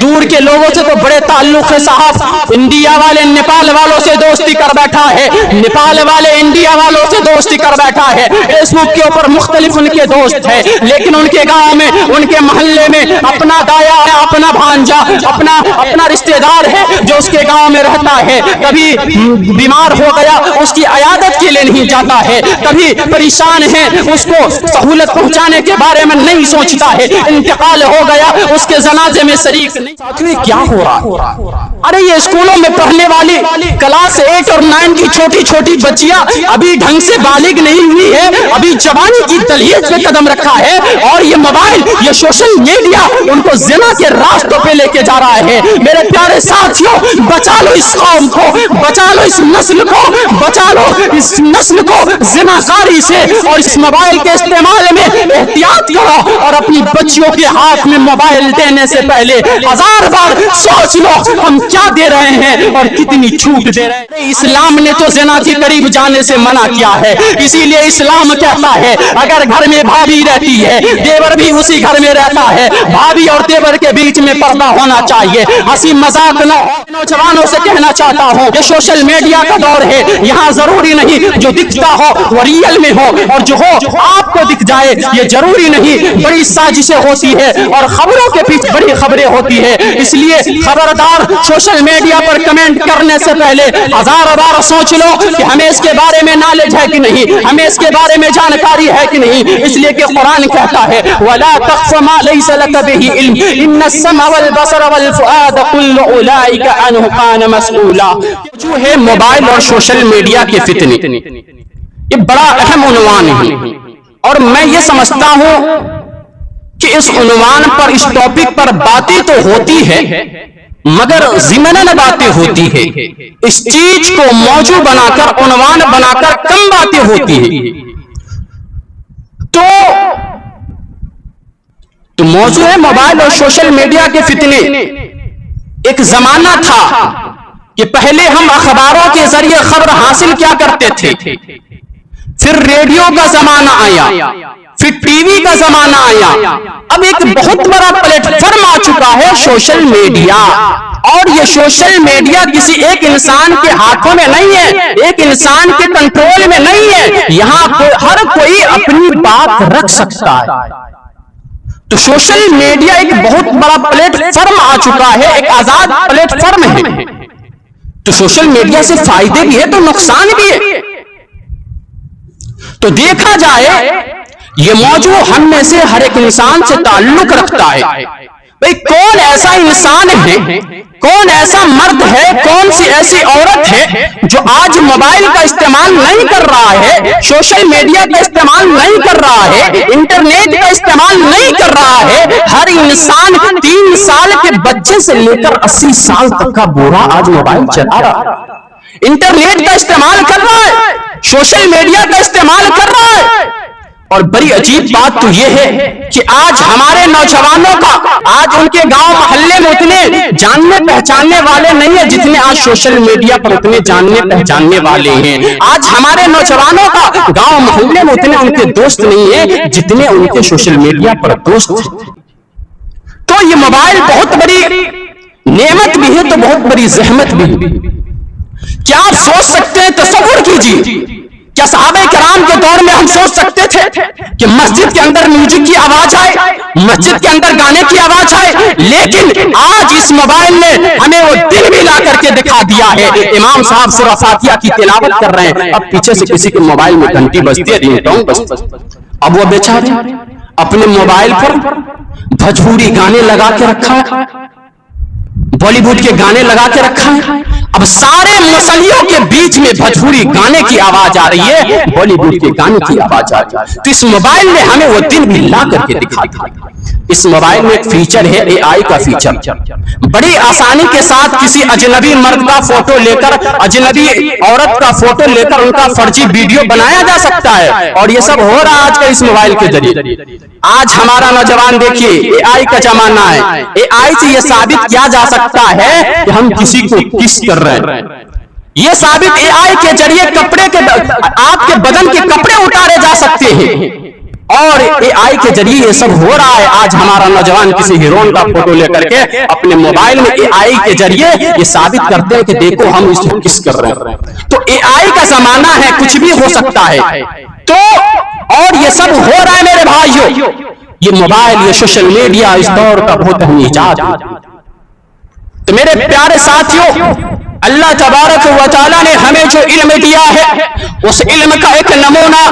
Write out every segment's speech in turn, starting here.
دور کے لوگوں سے تو بڑے تعلق ہے صاحب، انڈیا والے نیپال والوں سے دوستی کر بیٹھا ہے، نیپال والے انڈیا والوں سے دوستی کر بیٹھا ہے، فیس بک کے اوپر مختلف ان کے دوست ہیں، لیکن ان کے گاؤں میں، ان کے محلے میں اپنا دایا ہے، اپنا بھانجا، اپنا رشتہ دار ہے جو اس کے گاؤں میں رہتا ہے، کبھی بیمار ہو گیا اس کی عیادت کے لیے نہیں جاتا ہے، کبھی پریشان ہے اس کو سہولت پہنچانے کے بارے میں نہیں سوچتا ہے، انتقال ہو گیا اس کے جنازے میں شریک نہیں۔ کیا ہو رہا؟ ارے یہ اسکولوں میں پڑھنے والی کلاس 8 اور 9 کی چھوٹی چھوٹی بچیاں ابھی ڈھنگ سے بالغ نہیں ہوئی ہے، ابھی جوانی کی دہلیز پہ قدم رکھا ہے، اور یہ موبائل، یہ سوشل میڈیا ان کو زنا کے راستوں پہ لے کے جا رہا ہے۔ میرے پیارے ساتھیوں، بچا لو اس قوم کو، بچا لو اس نسل کو، بچا لو اس نسل کو زناکاری سے، اور اس موبائل کے استعمال میں احتیاط کرو، اور اپنی بچیوں کے ہاتھ میں موبائل دینے سے پہلے 1000 بار سوچ لو ہم کیا دے رہے ہیں اور کتنی چھوٹ دے رہے ہیں۔ اسلام نے تو زنا کے قریب جانے سے منع کیا ہے، اسی لیے اسلام کہتا ہے اگر گھر میں بھابھی رہتی ہے، دیور بھی اسی گھر میں رہتا ہے، بھابھی اور دیور کے بیچ میں پردہ ہونا چاہیے، ہنسی مذاق نہ ہو۔ نوجوانوں سے کہنا چاہتا ہوں کہ سوشل میڈیا کا دور ہے، یہاں ضروری نہیں جو دکھتا ہو وہ ریئل میں ہو، اور جو ہو آپ کو دکھ جائے یہ ضروری نہیں، بڑی سازشیں ہوتی ہے اور خبروں کے پیچھے بڑی خبریں ہوتی ہے، اس لیے خبردار سوشل میڈیا پر کمنٹ کرنے سے پہلے 1000 بار سوچ لو کہ ہمیں اس کے بارے میں نالج ہے کہ نہیں، ہمیں اس کے بارے میں جانکاری ہے کہ نہیں، اس لیے کہ قرآن کہتا ہے وَلَا تَقْفُ مَا لَيْسَ لَكَ بِهِ عِلْمٌ إِنَّ السَّمْعَ وَالْبَصَرَ وَالْفُؤَادَ كُلُّ أُولَئِكَ عَنْهُ كَانَ مَسْئُولًا۔ جو ہے موبائل اور سوشل میڈیا کے فتنے، یہ بڑا اہم عنوان ہے، اور میں یہ سمجھتا ہوں کہ اس عنوان پر، اس ٹاپک پر باتیں تو ہوتی ہے مگر ضمناً باتیں ہوتی ہے، اس چیز کو موضوع بنا کر، عنوان بنا کر کم باتیں ہوتی ہے۔ تو موضوع ہے موبائل اور سوشل میڈیا کے فتنے۔ ایک زمانہ تھا کہ پہلے ہم اخباروں کے ذریعے خبر حاصل کیا کرتے تھے، پھر ریڈیو کا زمانہ آیا، پھر ٹی وی کا زمانہ آیا، اب ایک بہت بڑا پلیٹ فارم آ چکا ہے سوشل میڈیا، اور یہ سوشل میڈیا کسی ایک انسان کے ہاتھوں میں نہیں ہے، ایک انسان کے کنٹرول میں نہیں ہے، یہاں ہر کوئی اپنی بات رکھ سکتا ہے۔ تو سوشل میڈیا ایک بہت بڑا پلیٹ فارم آ چکا ہے، ایک آزاد پلیٹ فارم ہے۔ تو سوشل میڈیا سے فائدے بھی ہے تو نقصان بھی ہے۔ تو دیکھا جائے یہ موضوع ہم میں سے ہر ایک انسان سے تعلق رکھتا ہے۔ بھئی کون ایسا انسان ہے، کون ایسا مرد ہے، کون سی ایسی عورت ہے جو آج موبائل کا استعمال نہیں کر رہا ہے، سوشل میڈیا کا استعمال نہیں کر رہا ہے، انٹرنیٹ کا استعمال نہیں کر رہا ہے۔ ہر انسان 3 سال کے بچے سے لے کر 80 سال تک کا بوڑھا آج موبائل چلا رہا ہے، انٹرنیٹ کا استعمال کر رہا ہے، سوشل میڈیا کا استعمال کر رہا ہے۔ اور بڑی عجیب بات تو یہ ہے کہ آج ہمارے نوجوانوں کا، آج ان کے گاؤں محلے میں اتنے جاننے پہچاننے والے نہیں ہیں جتنے آج سوشل میڈیا پر اتنے جاننے پہچاننے والے ہیں۔ آج ہمارے نوجوانوں کا گاؤں محلے میں اتنے ان کے دوست نہیں ہیں جتنے ان کے سوشل میڈیا پر دوست ہیں۔ تو یہ موبائل بہت بڑی نعمت بھی ہے تو بہت بڑی زحمت بھی ہے۔ کیا آپ سوچ سکتے ہیں، تصور کیجیے، کیا صحابہ کرام کے دور میں ہم سوچ سکتے تھے کہ مسجد کے اندر میوزک کی آواز آئے، مسجد کے اندر گانے کی آواز آئے؟ لیکن آج اس موبائل نے ہمیں وہ دن بھی لا کر کے دکھا دیا ہے۔ امام صاحب سورہ فاتحہ کی تلاوت کر رہے ہیں، اب پیچھے سے کسی کے موبائل میں گھنٹی بجتی ہے، رنگ ٹون بجتی ہے، اب وہ بیچارے اپنے موبائل پر بھوجپوری گانے لگا کے رکھا ہے، بالی ووڈ کے گانے لگا کے رکھا ہے۔ اب سارے مسلیوں کے بیچ میں بھوجپوری گانے کی آواز آ رہی ہے، بالی ووڈ کے گانے کی آواز آ رہی ہے۔ تو اس موبائل نے ہمیں وہ دن بھی لا کر کے دکھا دیا۔ اس موبائل میں ایک فیچر ہے اے آئی کا فیچر، بڑی آسانی کے ساتھ کسی اجنبی مرد کا فوٹو لے کر، اجنبی عورت کا فوٹو لے کر ان کا فرضی ویڈیو بنایا جا سکتا ہے، اور یہ سب ہو رہا آج کل اس موبائل کے ذریعے۔ آج ہمارا نوجوان دیکھیے، اے آئی کا زمانہ ہے، اے آئی سے یہ ثابت کیا جا سکتا ہے کہ ہم کسی کو کس کر رہے ہیں۔ یہ ثابت اے آئی کے ذریعے کپڑے کے، آپ کے بدن کے کپڑے اتارے جا سکتے ہیں، اور اے آئی کے ذریعے یہ سب ہو رہا ہے. آج ہمارا نوجوان کسی ہیروئن کا فوٹو لے کر کے اپنے موبائل میں اے آئی کے ذریعے یہ ثابت کرتے ہیں کہ دیکھو ہم اس کو کس کر رہے ہیں. تو اے آئی کا زمانہ ہے, کچھ بھی ہو سکتا ہے. تو اور یہ سب ہو رہا ہے میرے بھائیوں, یہ موبائل, یہ سوشل میڈیا اس دور کا بہت اہم ایجاد. تو میرے پیارے ساتھیوں, اللہ تبارک و تعالیٰ نے ہمیں جو علم دیا ہے اس علم کا ایک نمونہ,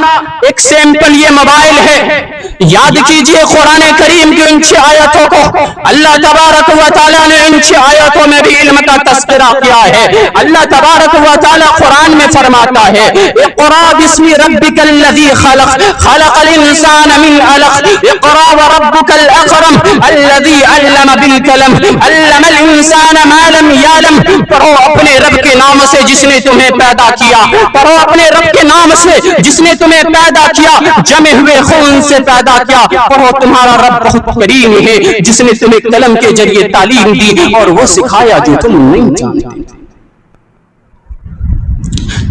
ایک سیمپل یہ موبائل ہے. یاد کیجئے قرآن کریم کی ان 6 آیتوں کو, اللہ تبارک و تعالیٰ نے ان 6 آیتوں میں بھی علم کا تذکرہ کیا ہے. اللہ تبارک و تعالیٰ قرآن میں فرماتا ہے اقرأ باسم ربک الذی خلق خلق الانسان من علق اقرأ وربک الاکرم الذی علم بالقلم علم الانسان ما لم یعلم. پڑھو اپنے رب کے نام سے جس نے تمہیں پیدا کیا, پڑھو اپنے رب کے نام سے جس نے تمہیں پیدا کیا, جمے ہوئے خون سے پیدا کیا. پڑھو تمہارا رب بہت کریم ہے جس نے تمہیں قلم کے ذریعے تعلیم دی اور وہ سکھایا جو تم نہیں جانتے.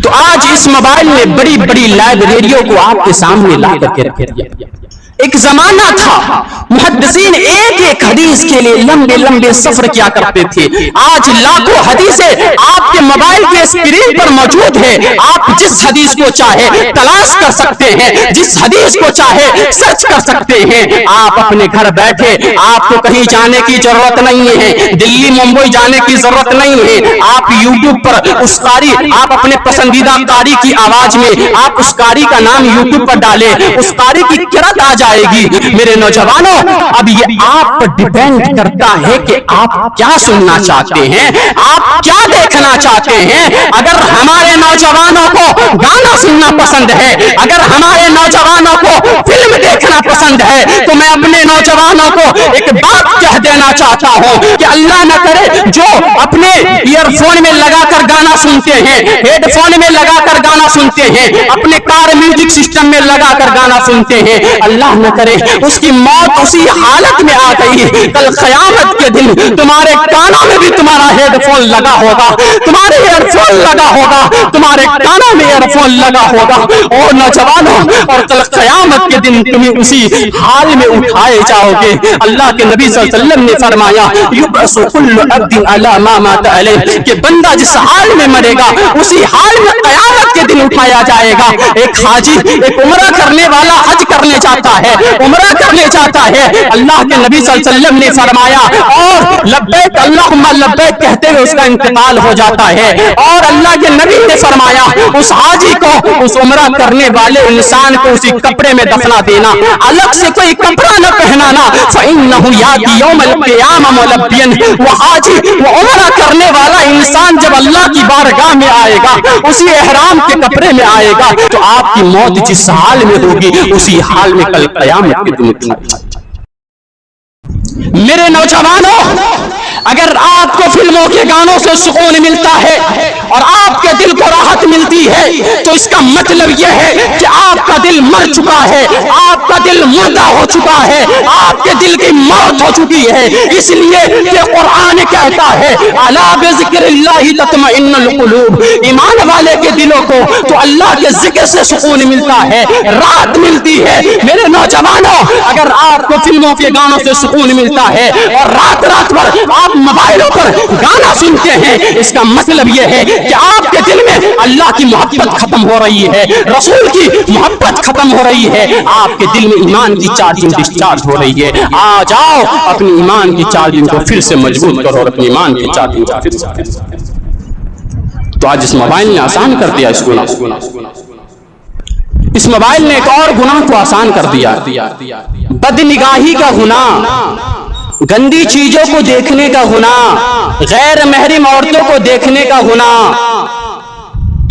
تو آج اس موبائل نے بڑی بڑی لائبریریوں کو آپ کے سامنے لا کر کے رکھ دیا. ایک زمانہ تھا محدثین ایک ایک حدیث کے لیے لمبے لمبے سفر کیا کرتے تھے. آج لاکھوں حدیثیں آپ کے موبائل کے اسکرین پر موجود ہے. آپ جس حدیث کو چاہے تلاش کر سکتے ہیں, جس حدیث کو چاہے سرچ کر سکتے ہیں. آپ اپنے گھر بیٹھے, آپ کو کہیں جانے کی ضرورت نہیں ہے, دلی ممبئی جانے کی ضرورت نہیں ہے. آپ یوٹیوب پر اس قاری, آپ اپنے پسندیدہ قاری کی آواز میں آپ اس قاری کا نام یوٹیوب پر ڈالیں, اس قاری کی قرأت آ جائے گی. میرے نوجوانوں, اب یہ آپ پر ڈیپینڈ کرتا ہے کہ آپ کیا سننا چاہتے ہیں, آپ کیا دیکھنا چاہتے ہیں. اگر ہمارے نوجوانوں کو گانا سننا پسند ہے, اگر ہمارے نوجوانوں کو فلم دیکھنا پسند ہے, تو میں اپنے نوجوانوں کو ایک بات کہہ دینا چاہتا ہوں کہ اللہ نہ کرے جو اپنے ایئر فون میں لگا کر گانا سنتے ہیں, ہیڈ فون میں لگا کر گانا سنتے ہیں, اپنے کار میوزک سسٹم میں لگا کر گانا سنتے ہیں, اللہ نہ کرے اس کی موت اسی حالت میں آ گئی. کل قیامت کے دن تمہارے کانوں میں بھی تمہارا ہیڈ فون لگا ہوگا, تمہارے ایئر فون لگا ہوگا, تمہارے کانوں میں ایئر فون لگا ہوگا. اور نوجوانوں, اور کل قیامت کے دن تمہیں اسی حال میں اٹھائے جاؤ گے. اللہ کے نبی صلی اللہ علیہ وسلم نے فرمایا یبعث کل عبد علی ما مات علیہ, کہ بندہ جس حال میں مرے گا اسی حال میں قیامت کے دن اٹھایا جائے گا. ایک حاجی, ایک عمرہ کرنے والا حج کرنے جاتا ہے, عمرہ کرنے جاتا ہے, اللہ کے نبی صلی اللہ علیہ وسلم نے فرمایا اور لبیک اللہم لبیک کہتے ہوئے اس کا انتقال ہو جاتا ہے. اور اللہ کے نبی نے فرمایا اس حاجی کو, اس عمرہ کرنے والے انسان کو اسی کپڑے میں دفنا دینا, الگ سے کوئی کپڑا نہ پہنانا. فإنہ یاتی یوم القیامہ ملبیا, وہ حاجی, وہ عمرہ کرنے والا انسان جب اللہ کی بارگاہ میں آئے گا اسی احرام کے کپڑے میں آئے گا. تو آپ کی موت جس حال میں ہوگی اسی حال میں کل قیامت کے دن اٹھنا. میرے نوجوانوں, اگر آپ کو فلموں کے گانوں سے سکون ملتا ہے اور آپ کے دل کو راحت ملتی ہے تو اس کا مطلب یہ ہے کہ آپ کا دل مر چکا ہے, آپ کا دل مردہ ہو چکا ہے, آپ کے دل کی موت ہو چکی ہے. اس لیے کہ قرآن کہتا ہے الا بذکر اللہ تطمئن القلوب, ایمان والے کے دلوں کو تو اللہ کے ذکر سے سکون ملتا ہے, راحت ملتی ہے. میرے نوجوانوں, اگر آپ کو فلموں کے گانوں سے سکون ملتا ہے اور رات رات بھر آپ موبائلوں پر گانا سنتے ہیں, اس کا مطلب یہ ہے کہ آپ کے دل میں اللہ کی محبت ختم ہو رہی ہے, رسول کی محبت ختم ہو رہی ہے, آپ کے دل میں ایمان کی چارجنگ ڈسچارج ہو رہی ہے. آ جاؤ اپنی ایمان کی چارجنگ کو پھر سے مضبوط کرو اور اپنی ایمان کی چارجنگ کو پھر سے. تو آج اس موبائل نے آسان کر دیا اس گناہ, اس موبائل نے ایک اور گناہ کو آسان کر دیا, بد نگاہی کا گناہ, گندی چیزوں کو دیکھنے کا گناہ, غیر محرم عورتوں کو دیکھنے کا گناہ.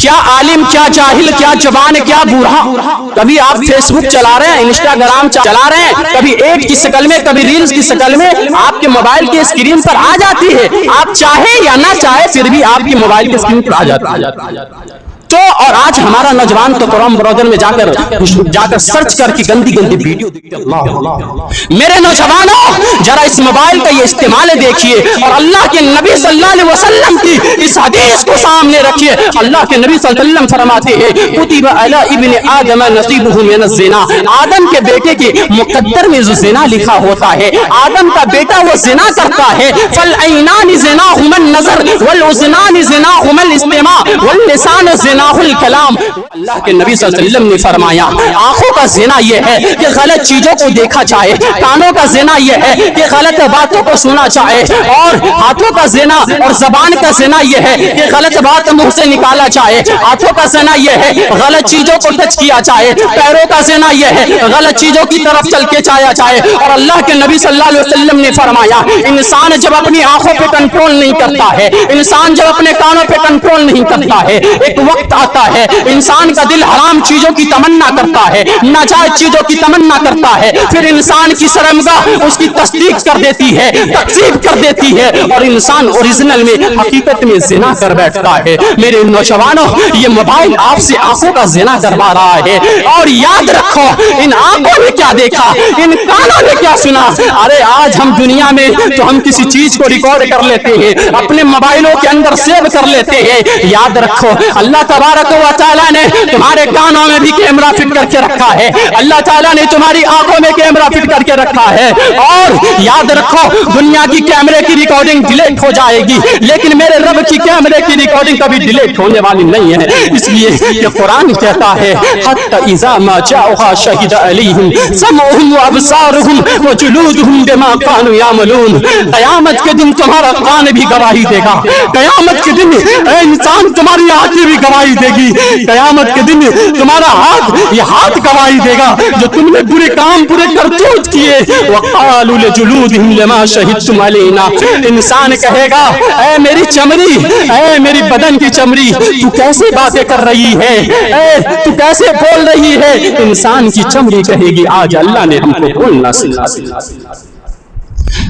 کیا عالم, کیا جاہل, کیا جوان, کیا بوڑھا, کبھی آپ فیس بک چلا رہے ہیں, انسٹاگرام چلا رہے ہیں, کبھی ایڈ کی شکل میں, کبھی ریلز کی شکل میں آپ کے موبائل کے اسکرین پر آ جاتی ہے. آپ چاہیں یا نہ چاہیں پھر بھی آپ کے موبائل کے اسکرین پر آ جاتا ہے. تو तो और आज हमारा नौजवान तो क्रोम ब्राउज़र में जाकर सर्च करके गंदी गंदी वीडियो देखते हैं। मेरे नौजवानों जरा इस मोबाइल का ये इस्तेमाल देखिए और अल्लाह के नबी सल्लल्लाहु अलैहि वसल्लम की इस हदीस को सामने रखिए। अल्लाह के नबी सल्लल्लाहु अलैहि वसल्लम फरमाते हैं कुतिबा अला इब्न आदम नसीबुहु मिन ज़िना, आदम के बेटे के मुकद्दर में जो ज़िना लिखा होता है, आदम का बेटा वो ज़िना करता है। फल ऐनानि ज़िनाहुमन नज़र वल उज़नानि ज़िनाहुमल इस्तिमा वल लिसान ज़िनाहुल कलाम। अल्लाह के नबी सल्लल्लाहु अलैहि वसल्लम ने फरमाया आंखों का ज़िना ये है कि गलत चीजों को देखा जाए, कानों का ज़िना ये है कि गलत बातों को सुना जाए, और हाथों का ज़िना और ज़बान का ज़िना ये है कि गलत बात मुंह से निकाला जाए। हाथों का ज़िना ये है गलत चीजों को टच किया जाए, पैरों का ज़िना ये है गलत चीजों की तरफ चल के जाया जाए। और अल्लाह के नबी सल्लल्लाहु अलैहि वसल्लम ने फरमाया इंसान जब अपनी आंखों पे कंट्रोल नहीं करता है, इंसान जब अपने कानों पे कंट्रोल नहीं करता है, एक वक्त आता है इंसान का दिल हराम चीजों की तमन्ना करता है, नाजायज चीजों की तमन्ना करता है, फिर इंसान की शर्मगाह उसकी तस्दीक कर देती है, तकसीब कर देती है, और इंसान ओरिजिनल में हकीकत में ज़िना कर बैठता है। मेरे नौजवानों ये मोबाइल आपसे आंखों का ज़िना करवा रहा है। और याद रखो इन आंखों ने क्या देखा, इन कानों ने क्या सुना। अरे आज हम दुनिया में तो हम किसी चीज को रिकॉर्ड कर लेते हैं, अपने मोबाइलों के अंदर सेव कर लेते हैं। याद रखो अल्लाह तबारक व तआला ने तुम्हारे कानों में भी कैमरा फिट करके रखा है, अल्लाह ताला ने तुम्हारी आंखों में कैमरा फिट करके रखा है। और याद रखो दुनिया की कैमरे की रिकॉर्डिंग डिलीट हो जाएगी, लेकिन मेरे रब की कैमरे की रिकॉर्डिंग कभी डिलीट होने वाली नहीं है। इसलिए ये कुरान कहता है हत्ता इज़ा मा जाअहा शहीद अलैहिम समउहुम व अबसारुहुम व जुलूदुहुम बिमा कानू यामलून। क़यामत के दिन तुम्हारा कान भी गवाही देगा, क़यामत के दिन इंसान तुम्हारी आंखें भी गवाही देगी, क़यामत के दिन तुम्हारा हाथ ये हाथ गवाही देगा जो तुमने बुरे काम बुरे करतूत किए। वक़ालू लिजुलूदिहिम लिमा शहिदतुम अलैना, इंसान कहेगा ऐ मेरी चमड़ी, ऐ मेरी बदन की चमड़ी, तू कैसे बातें कर रही है, ऐ तू कैसे बोल रही है। इंसान की चमड़ी कहेगी आज अल्लाह ने हमको बोलना सिखाया।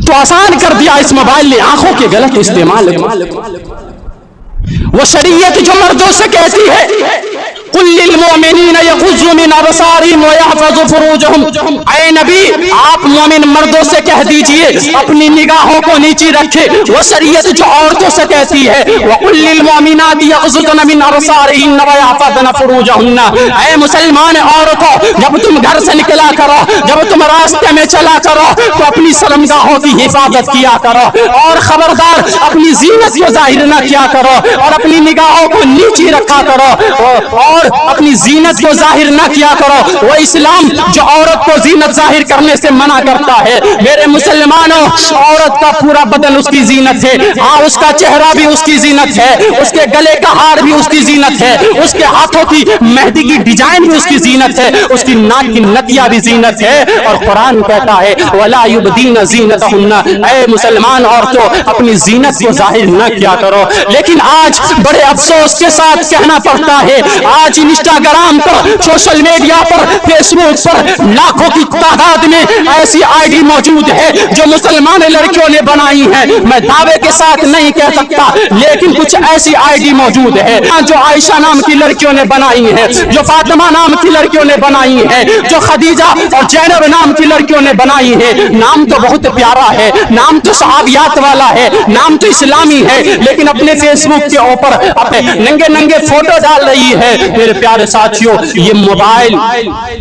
तो आसान कर दिया इस मोबाइल ने आंखों के गलत इस्तेमाल। वो शरीयत जो मर्दों से कहती है कुल्लिल मोमिनीन यग़ुज़्ज़ू मिन अबसारिहिम व यहफ़ज़ू फ़ुरूजहुम, ऐ नबी आप मोमिन मर्दों से कह दीजिए अपनी निगाहों को नीची रखे। वो शरीयत जो औरतों से कहती है व कुल्लिल मोमिनाति यग़ुज़्ज़ुन मिन अबसारिहिन्न व यहफ़ज़न फ़ुरूजहुन्ना, ऐ मुसलमान औरतों जब तुम घर से निकला करो, जब तुम रास्ते में चला करो तो अपनी शर्मगाहों की हिफाजत किया करो, और खबरदार अपनी जीनत को जाहिर न किया करो, और अपनी निगाहों को नीची रखा करो, और अपनी जीनत को जाहिर न किया करो। वो इस्लाम जो औरत को जीनत जाहिर करने से मना करता है। मेरे मुसलमानों औरत का पूरा बदन उसकी जीनत है, हाँ उसका चेहरा भी उसकी जीनत है, उसके गले का हार भी उसकी जीनत है, उसके हाथों की मेहंदी की डिजाइन भी उसकी जीनत है, उसकी नाक की नथिया भी जीनत है। और कुरान कहता है वला युबदीन ज़ीनतहुन्ना, ऐ मुसलमान औरतों अपनी जीनत को जाहिर न किया करो। लेकिन आज बड़े अफसोस के साथ कहना पड़ता है आज इंस्टाग्राम पर, सोशल मीडिया पर, फेसबुक पर लाखों की तादाद में ऐसी आईडी मौजूद है जो मुसलमान लड़कियों ने बनाई है। मैं दावे के साथ नहीं कह सकता, लेकिन कुछ ऐसी आईडी मौजूद है जो आयशा नाम की लड़कियों ने बनाई है, जो फातिमा नाम की लड़कियों ने बनाई है, जो खदीजा और जैनब नाम की लड़कियों ने बनाई है। नाम तो बहुत प्यारा है, नाम तो सहाबियात वाला है, नाम तो इस्लामी है, लेकिन अपने फेसबुक के ऊपर अपने नंगे नंगे फोटो डाल रही है। मेरे प्यारे साथियों ये मोबाइल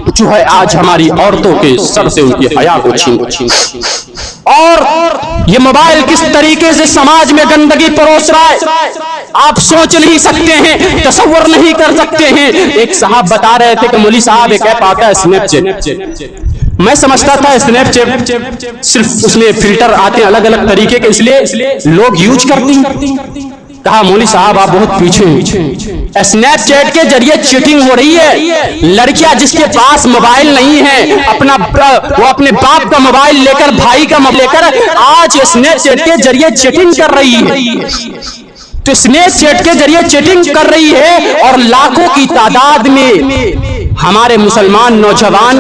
जो है आज हमारी औरतों के सर से उनकी हया को छीन, और ये मोबाइल किस तरीके से समाज में गंदगी परोस रहा है आप सोच नहीं सकते हैं, तसव्वुर नहीं कर सकते हैं। एक साहब बता रहे थे कि मौलवी साहब एक ऐप आता है स्नैपचैट, मैं समझता था स्नैपचैट सिर्फ उसमें फिल्टर आते हैं अलग अलग तरीके के, इसलिए लोग यूज करते हैं। कहा मौलवी साहब आप बहुत पीछे हैं, स्नैपचैट के जरिए चीटिंग हो रही है। लड़कियां जिसके पास मोबाइल नहीं है वो अपने बाप का मोबाइल लेकर, भाई का मोबाइल लेकर आज स्नैपचैट के जरिए चीटिंग कर रही है। तो स्नैपचैट के जरिए चीटिंग कर रही है और लाखों की तादाद में हमारे मुसलमान नौजवान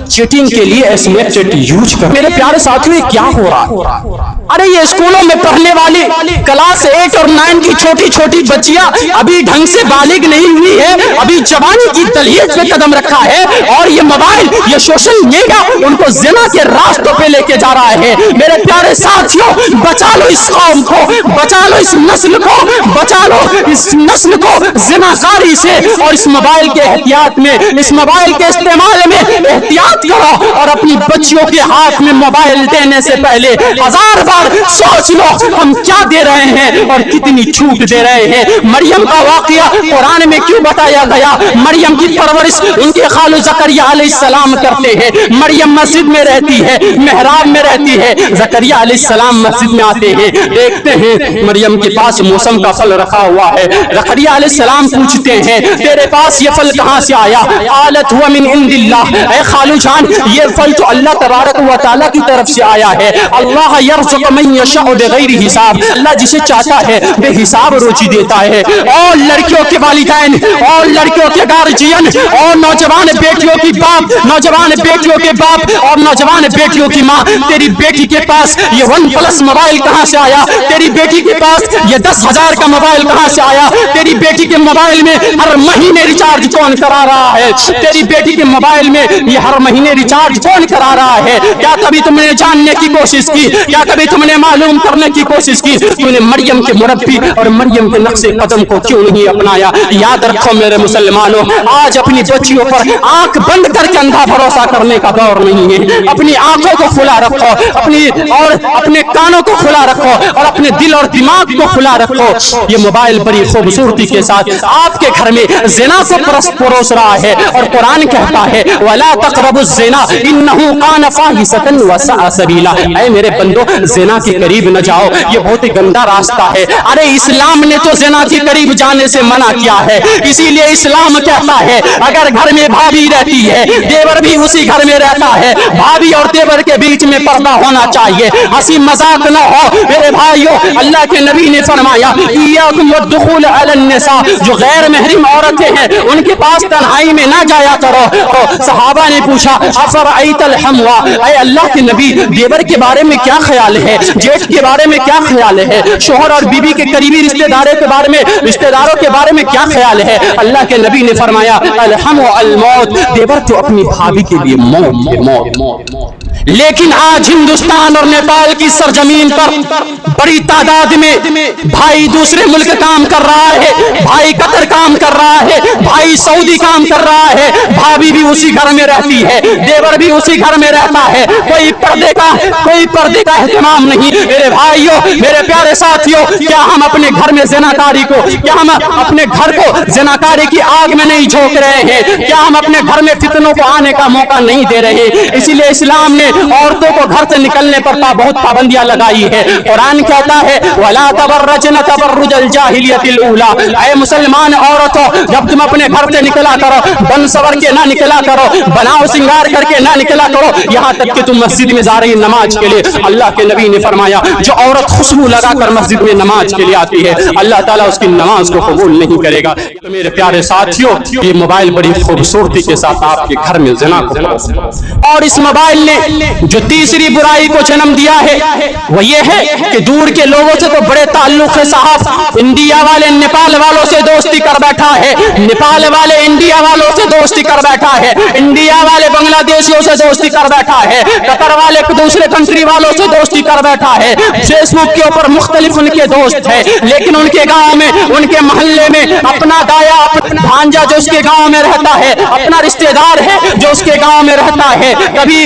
चीटिंग के लिए स्नैपचैट यूज कर। मेरे प्यारे साथियों क्या हो रहा है अरे ये स्कूलों में पढ़ने वाली क्लास 8 और 9 की छोटी छोटी बच्चियां अभी ढंग से बालिग नहीं हुई है, अभी जवानी की तलहियत पे कदम रखा है, और ये मोबाइल, ये सोशल मीडिया उनको ज़िना के रास्तों पे लेके जा रहा है। मेरे प्यारे साथियों, बचा लो इस कौम को, बचा लो इस नस्ल को, बचा लो इस नस्ल को ज़िनाकारी से, और इस मोबाइल के एहतियात में, इस मोबाइल के इस्तेमाल में एहतियात करो, और अपनी बच्चियों के हाथ में मोबाइल देने से पहले 1000 बार सोच लो हम क्या दे रहे हैं और कितनी छूट दे रहे हैं। मरियम का वाकया कुरान में क्यों बताया गया? मरियम की परवरिश उनके खालू ज़करिया अलैहिस्सलाम करते हैं। मरियम मस्जिद में रहती है, मेहराब में रहती है, ज़करिया अलैहिस्सलाम मस्जिद में आते हैं, देखते हैं मरियम के पास मौसम का फल रखा हुआ है। ज़करिया अलैहिस्सलाम पूछते हैं तेरे पास ये फल कहाँ से आया? आलत हुआ मिन इंदिल्लाह, ऐ खालू जान ये फल तो अल्लाह तबारक व तआला की तरफ से आया है। अल्लाह यरज़ुक़ु मन यशाअ बिग़ैरि हिसाब, अल्लाह जिसे चाहता है बेहिसाब रोजी देता है। और लड़कियों के वालिदैन और लड़कियों के गार्जियन और नौजवान बेटियों की बाप, नौजवान बेटियों के बाप और नौजवान बेटियों की माँ, तेरी बेटी के पास ये OnePlus मोबाइल कहाँ से आया? तेरी बेटी के पास ये 10,000 का मोबाइल कहाँ से आया? तेरी बेटी के मोबाइल में हर महीने रिचार्ज कौन करा रहा है? तेरी बेटी के मोबाइल में ये हर महीने रिचार्ज कौन करा रहा है? क्या कभी तुमने जानने की कोशिश की? क्या कभी तुमने मालूम करने की कोशिश की? तुमने मरियम के मुरब्बी और मरियम के नक्शे कदम को क्यों नहीं अपनाया? याद रखो मेरे मुसलमानों, आज अपनी बच्चियों पर आंख बंद करके अंधा भरोसा करने का दौर नहीं है। अपनी आंखों को खुला रखो, अपने कानों को खुला रखो, और अपने दिल और दिमाग को खुला रखो। ये मोबाइल बड़ी खूबसूरती के साथ आपके घर में ज़िना को परोस रहा है, और कुरान कहता है वला तक़रबुज़ ज़िना इन्नहु कान फ़ाहिशतन व सअ सबीला, ऐ मेरे बंदो ज़िना के करीब न जाओ, ये बहुत ही गंदा रास्ता है। अरे इस्लाम ने तो ज़िना के करीब जाने से मना किया है, इसीलिए इस्लाम कहता है अगर घर में भाभी रहती है, देवर भी उसी घर में रहता है, भाभी और देवर के बीच में पर्दा होना चाहिए, हंसी मजाक न हो। मेरे भाइयों, अल्लाह के नबी ने फरमाया इय्याकुम वद्दुखूल अलन निसा, जो गैर महरम औरतें हैं उनके पास तन्हाई में ना जाया करो। तो सहाबा ने पूछा अफरअयतल हमवा, ऐ अल्लाह के नबी देवर के बारे में क्या ख्याल है, जेठ के बारे में क्या ख्याल है, शोहर और बीवी के करीबी रिश्तेदारों के बारे में क्या ख्याल है? अल्लाह के नबी ने फरमाया अलहमु अल मौत, देवर तो अपनी भाभी के लिए मौत है, मौत। लेकिन आज हिंदुस्तान और नेपाल की सरजमीन पर बड़ी तादाद में भाई दूसरे मुल्क काम कर रहा है, भाई कतर काम कर रहा है, भाई सऊदी काम कर रहा है, भाभी भी उसी घर में रहती है, देवर भी उसी घर में रहता है, कोई पर्दे का एहतमाम नहीं। मेरे भाइयों, मेरे प्यारे साथियों, क्या हम अपने घर में ज़िनाकारी को, क्या हम अपने घर को ज़िनाकारी की आग में नहीं झोंक रहे हैं? क्या हम अपने घर में फितनों को आने का मौका नहीं दे रहे? इसीलिए इस्लाम ने औरतों को घर से निकलने पर बहुत पाबंदियां लगाई है। कुरान कहता है वला तबर्रजन तबर्रुजल जाहिलियतिल ऊला, ऐ मुसलमान औरतों जब तुम अपने घर से निकला करो बन सवर के ना निकला करो, बनाओ सिंगार करके ना निकला करो, यहाँ तक कि तुम मस्जिद में जा रही नमाज के लिए। अल्लाह के नबी ने फरमाया जो औरत खुशबू लगाकर मस्जिद में नमाज के लिए आती है अल्लाह ताला उसकी नमाज को कबूल नहीं करेगा। तो मेरे प्यारे साथियों, ये मोबाइल बड़ी खूबसूरती के साथ आपके घर में ज़िना को, और इस मोबाइल ने जो तीसरी बुराई को जन्म दिया है वो ये है कि दूर के लोगों से तो बड़े ताल्लुक है साहब। इंडिया वाले नेपाल वालों से दोस्ती कर बैठा है, नेपाल वाले इंडिया वालों से दोस्ती कर बैठा है, इंडिया वाले बांग्लादेशियों से दोस्ती कर बैठा है, कतर वाले दूसरे कंट्री वालों से दोस्ती कर बैठा है। फेसबुक के ऊपर मुख्तलिफ उनके दोस्त है, लेकिन उनके गांव में, उनके मोहल्ले में अपना दाया, अपना भांजा जो उसके गांव में रहता है, अपना रिश्तेदार है जो उसके गांव में रहता है, कभी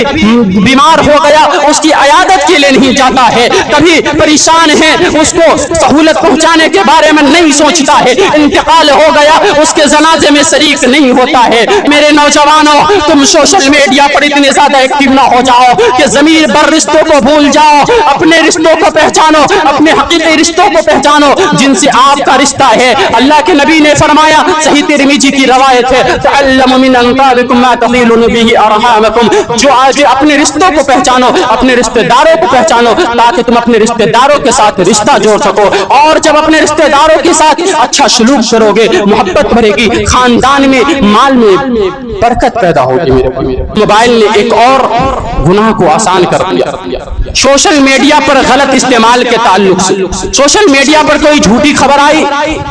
बीमार हो गया उसकी अयादत के लिए नहीं जाता है, कभी परेशान है उसको सहूलत पहुंचाने के बारे में नहीं सोचता है, इंतकाल हो गया उसके जनाजे में शरीक नहीं होता है। मेरे नौजवानों, तुम सोशल मीडिया पर इतने ज्यादा एक्टिव ना हो जाओ कि ज़मीर भर रिश्तों को भूल जाओ। अपने रिश्तों को पहचानो, अपने हकीकी रिश्तों को पहचानो जिनसे आपका रिश्ता है। अल्लाह के नबी ने फरमाया, सही तिरमिजी की रवायत है, तअल्लमू मिन अंसाबिकुम मा तक़ीलून बिही अरहामकुम, जो आज अपने रिश्तों को पहचानो, अपने रिश्तेदारों को पहचानो ताकि तुम अपने रिश्तेदारों के साथ रिश्ता जोड़ सको। और जब अपने रिश्तेदारों के साथ अच्छा सलूक करोगे, मोहब्बत बढ़ेगी, खानदान में, माल में बरकत पैदा होगी मेरे भाई। मोबाइल ने एक और गुनाह को आसान कर दिया। सोशल मीडिया पर गलत इस्तेमाल के ताल्लुक से सोशल मीडिया पर कोई झूठी खबर आई,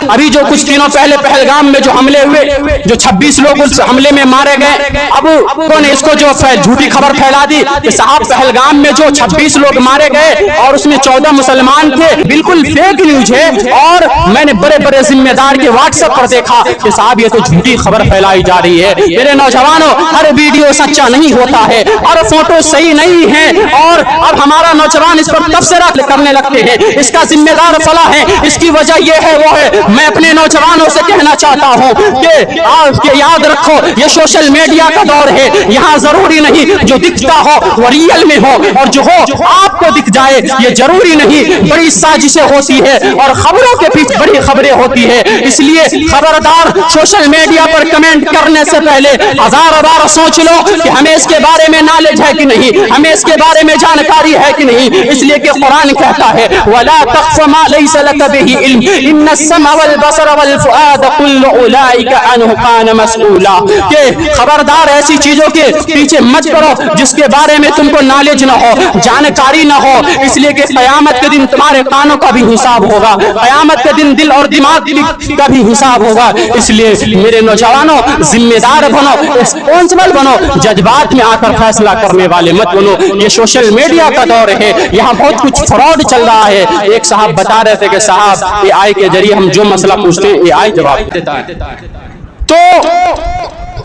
अभी जो कुछ दिनों पहले पहलगाम में जो हमले हुए, जो 26 लोग उस हमले में मारे गए, अब कौन इसको जो झूठी खबर फैला दी कि साहब पहलगाम में जो 26 लोग मारे गए और उसमें 14 मुसलमान थे, बिल्कुल फेक न्यूज है। और मैंने बड़े बड़े जिम्मेदार के व्हाट्सएप पर देखा कि साहब ये तो झूठी खबर फैलाई जा रही है। मेरे नौजवानों, हर वीडियो सच्चा नहीं होता है और फोटो सही नहीं है, और अब हमारा नौजवान इस पर तबसरा करने लगते हैं, इसका जिम्मेदार फला है, इसकी वजह ये है वो है। मैं अपने नौजवानों से कहना चाहता हूँ कि आप याद रखो, ये सोशल मीडिया का दौर है, यहाँ जरूरी नहीं जो दिखता हो वो रियल में हो, और जो हो आपको दिख जाए ये जरूरी नहीं। बड़ी साजिशें होती है और खबरों के पीछे बड़ी खबरें होती है, इसलिए खबरदार सोशल मीडिया पर कमेंट करने से पहले 1000 बार सोच लो कि हमें इसके बारे में नॉलेज है कि नहीं, हमें इसके बारे में जानकारी है कि नहीं। इसलिए कि कुरान कहता है वला तख्फ मा लैसा लक बिही इल्म इन्नस-समा वल बसर वल फुआद कुल्लु उलाइका अन्हु कान मसऊला, कि खबरदार ऐसी चीजों के पीछे मत पड़ो जिसके बारे में तुमको नॉलेज ना हो, जानकारी ना हो। इसलिए कि क़यामत के दिन तुम्हारे कानों का भी हिसाब होगा, क़यामत के दिन दिल और दिमाग का भी हिसाब होगा। इसलिए मेरे नौजवानों, जिम्मेदार बनो, रिस्पॉन्सिबल बनो, जज्बात में आकर फैसला करने वाले मत बनो। ये सोशल मीडिया का दौर है, यहाँ बहुत कुछ फ्रॉड चल रहा है। एक साहब बता रहे थे कि साहब AI के जरिए हम जो मसला पूछते हैं AI जवाब देता है। तो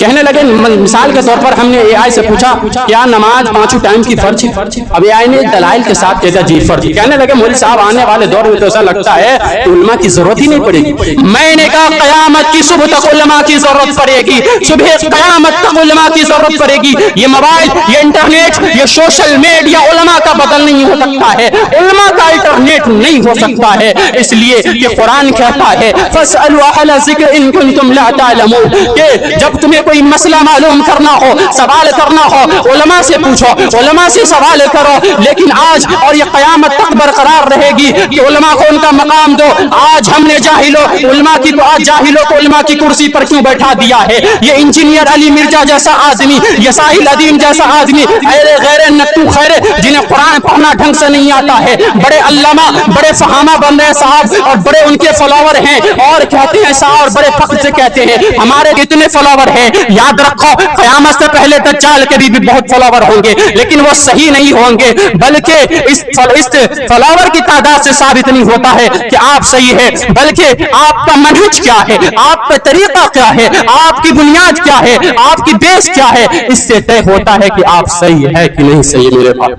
कहने लगे, मिसाल के तौर पर हमने AI से पूछा क्या नमाज 5 टाइम की फर्ज है? अब AI ने दलाइल के साथ कहता जी फर्ज। कहने लगे मौलवी साहब आने वाले दौर में तो ऐसा लगता है कि उलमा की जरूरत ही नहीं पड़ेगी। मैंने कहा कयामत की सुबह तक उलमा की जरूरत पड़ेगी, सुबह कयामत तक उलमा की जरूरत पड़ेगी। ये मोबाइल, ये इंटरनेट, ये सोशल मीडिया उलमा का बदल नहीं हो सकता है, उलमा का अल्टरनेट नहीं हो सकता है। इसलिए ये कुरान कहता है फस्अलू अहला ज़िक्र इन कुंतुम ला तालमून, कि जब तुम्हें कोई मसला मालूम करना हो, सवाल करना हो, उलमा से पूछो, उलमा से सवाल करो। लेकिन आज और ये क़यामत तक बरकरार रहेगी कि उलमा को उनका मकाम दो। आज हमने जाहिलों उलमा की तो आज जाहिलों को उलमा की कुर्सी पर क्यों बैठा दिया है? ये इंजीनियर अली मिर्जा जैसा आदमी, ये साहिल अदीम जैसा आदमी, ऐरे गैरे नत्तू खैरे जिन्हें कुरान पढ़ना ढंग से नहीं आता है, बड़े अल्लामा, बड़े फहामा बन रहे साहब, और बड़े उनके फॉलोवर हैं और कहते हैं साहब, और बड़े फख्र से कहते हैं हमारे कितने फॉलोवर हैं। याद रखो क़यामत से पहले दज्जाल के भी बहुत फॉलोवर होंगे, लेकिन वो सही नहीं होंगे, बल्कि इस फॉलोवर की तादाद से साबित नहीं होता है कि आप सही है, बल्कि आपका मनहज क्या है, आपका तरीका क्या है, आपकी बुनियाद क्या है, आपकी बेस क्या है, इससे तय होता है कि आप सही है कि नहीं सही। मेरे भाई